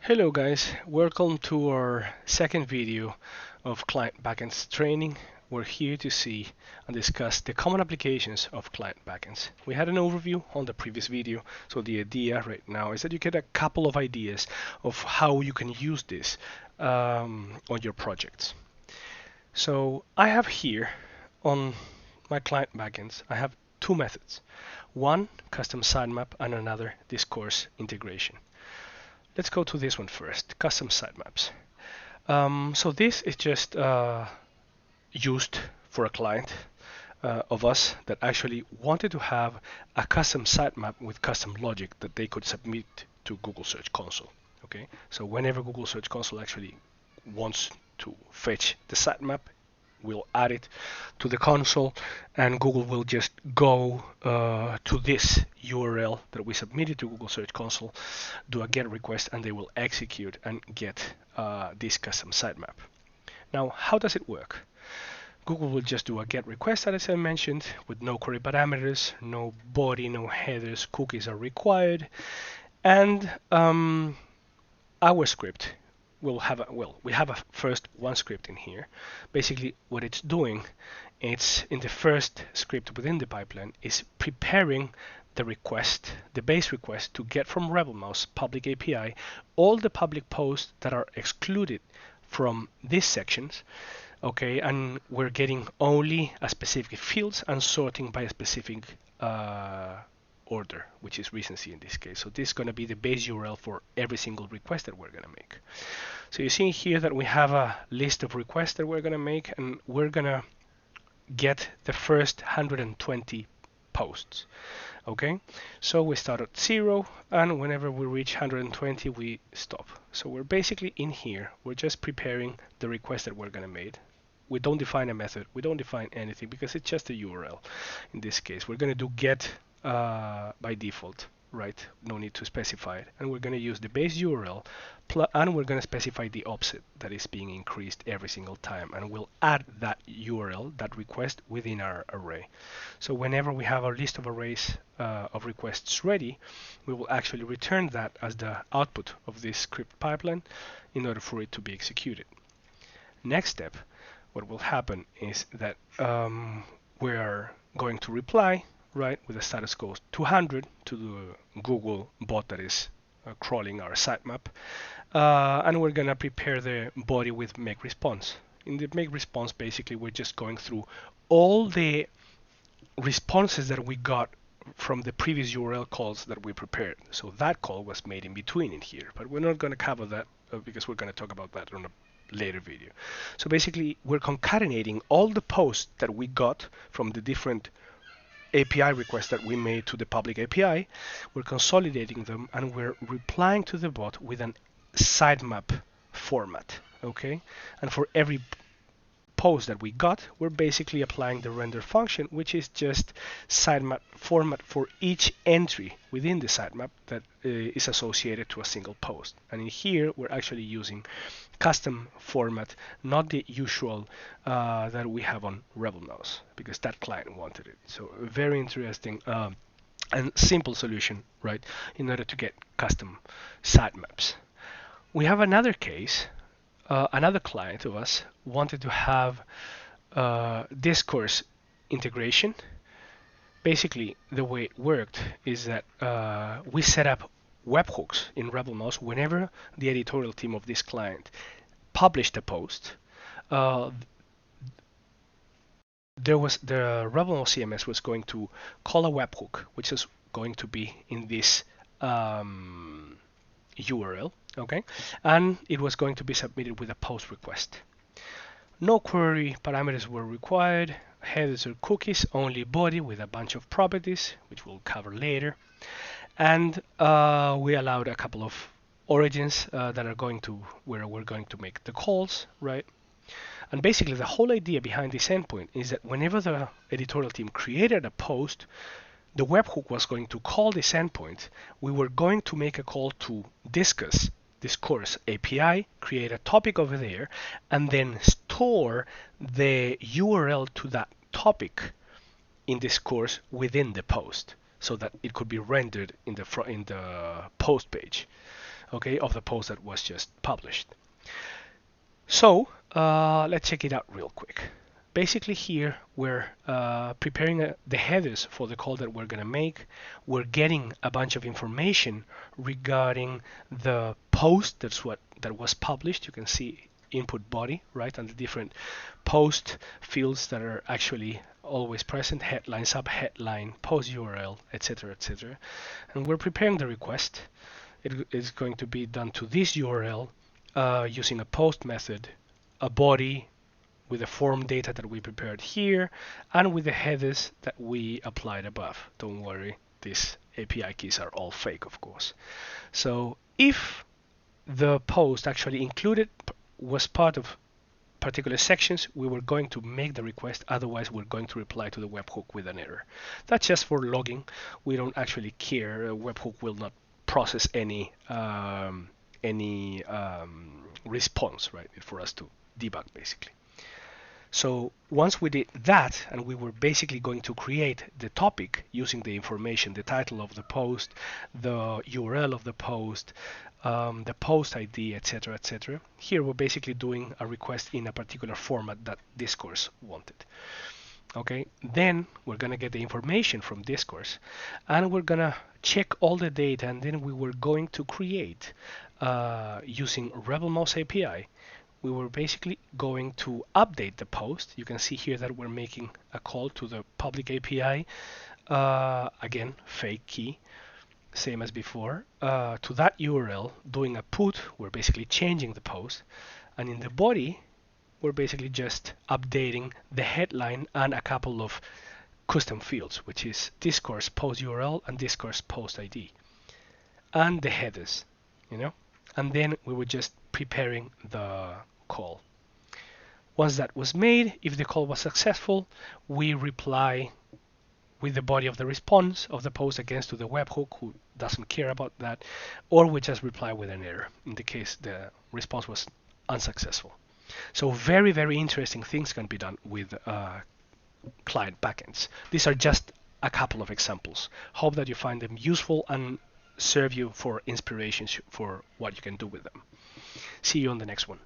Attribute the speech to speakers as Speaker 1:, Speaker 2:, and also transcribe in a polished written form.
Speaker 1: Hello guys, welcome to our second video of Client Backends training. We're here to see and discuss the common applications of Client Backends. We had an overview on the previous video, so the idea right now is that you get a couple of ideas of how you can use this on your projects. So I have here on my Client Backends, I have two methods. One, custom sitemap, and another, discourse integration. Let's go to this one first, custom sitemaps. So this is just used for a client of us that actually wanted to have a custom sitemap with custom logic that they could submit to Google Search Console. Okay, so whenever Google Search Console actually wants to fetch the sitemap, we'll add it to the console, and Google will just go to this URL that we submitted to Google Search Console, do a GET request, and they will execute and get this custom sitemap. Now, how does it work? Google will just do a GET request, as I mentioned, with no query parameters, no body, no headers, cookies are required, and our script we have a first one script in here. Basically, what it's doing, it's in the first script within the pipeline, is preparing the request, the base request, to get from RebelMouse public API all the public posts that are excluded from these sections. Okay, and we're getting only a specific fields and sorting by a specific order, which is recency in this case. So this is going to be the base URL for every single request that we're going to make. So you see here that we have a list of requests that we're going to make, and we're going to get the first 120 posts. Okay, so we start at 0, and whenever we reach 120, we stop. So we're basically in here, we're just preparing the request that we're going to make. We don't define a method, we don't define anything, because it's just a URL. In this case, we're going to do get by default, right? No need to specify it. And we're going to use the base URL, and we're going to specify the offset that is being increased every single time. And we'll add that URL, that request, within our array. So whenever we have our list of arrays of requests ready, we will actually return that as the output of this script pipeline in order for it to be executed. Next step, what will happen is that we are going to reply, right, with the status code 200 to the Google bot that is crawling our sitemap, and we're gonna prepare the body with make response. In the make response, basically, we're just going through all the responses that we got from the previous URL calls that we prepared. So that call was made in between in here, but we're not going to cover that because we're going to talk about that on a later video. So basically, we're concatenating all the posts that we got from the different API requests that we made to the public API. We're consolidating them, and we're replying to the bot with an sitemap format. Okay, and for every post that we got, we're basically applying the render function, which is just sitemap format for each entry within the sitemap that is associated to a single post. And in here, we're actually using custom format, not the usual that we have on RebelMouse, because that client wanted it. So a very interesting and simple solution, right, in order to get custom sitemaps. We have another case. Another client of us wanted to have discourse integration. Basically, the way it worked is that we set up webhooks in RebelMouse whenever the editorial team of this client published a post. The RebelMouse CMS was going to call a webhook, which is going to be in this URL, okay, and it was going to be submitted with a post request. No query parameters were required, headers or cookies, only body with a bunch of properties, which we'll cover later, and we allowed a couple of origins that are going to where we're going to make the calls, right? And basically, the whole idea behind this endpoint is that whenever the editorial team created a post, the webhook was going to call this endpoint. We were going to make a call to discourse API, create a topic over there, and then store the URL to that topic in discourse within the post, so that it could be rendered in the post page. okay, of the post that was just published. So let's check it out real quick. Basically here we're preparing the headers for the call that we're going to make. We're getting a bunch of information regarding the post that was published. You can see input body, right, and the different post fields that are actually always present: headline, subheadline, post URL, etc., etc. And we're preparing the request. It is going to be done to this URL using a post method, a body with the form data that we prepared here, and with the headers that we applied above. Don't worry, these API keys are all fake, of course. So if the post actually was part of particular sections, we were going to make the request. Otherwise, we're going to reply to the webhook with an error. That's just for logging. We don't actually care. A webhook will not process any response, right, for us to debug, basically. So once we did that, and we were basically going to create the topic using the information, the title of the post, the URL of the post, the post ID, etc., etc. Here we're basically doing a request in a particular format that Discourse wanted. Okay, then we're gonna get the information from Discourse, and we're gonna check all the data, and then we were going to create using RebelMouse API. We were basically going to update the post. You can see here that we're making a call to the public API. Again, fake key, same as before. To that URL, doing a put, we're basically changing the post. And in the body, we're basically just updating the headline and a couple of custom fields, which is Discourse post URL and Discourse post ID. And the headers, and then we were just preparing the call. Once that was made, if the call was successful, we reply with the body of the response of the post against to the webhook, who doesn't care about that, or we just reply with an error in the case the response was unsuccessful. So very, very interesting things can be done with client backends. These are just a couple of examples. Hope that you find them useful and serve you for inspiration for what you can do with them. See you on the next one.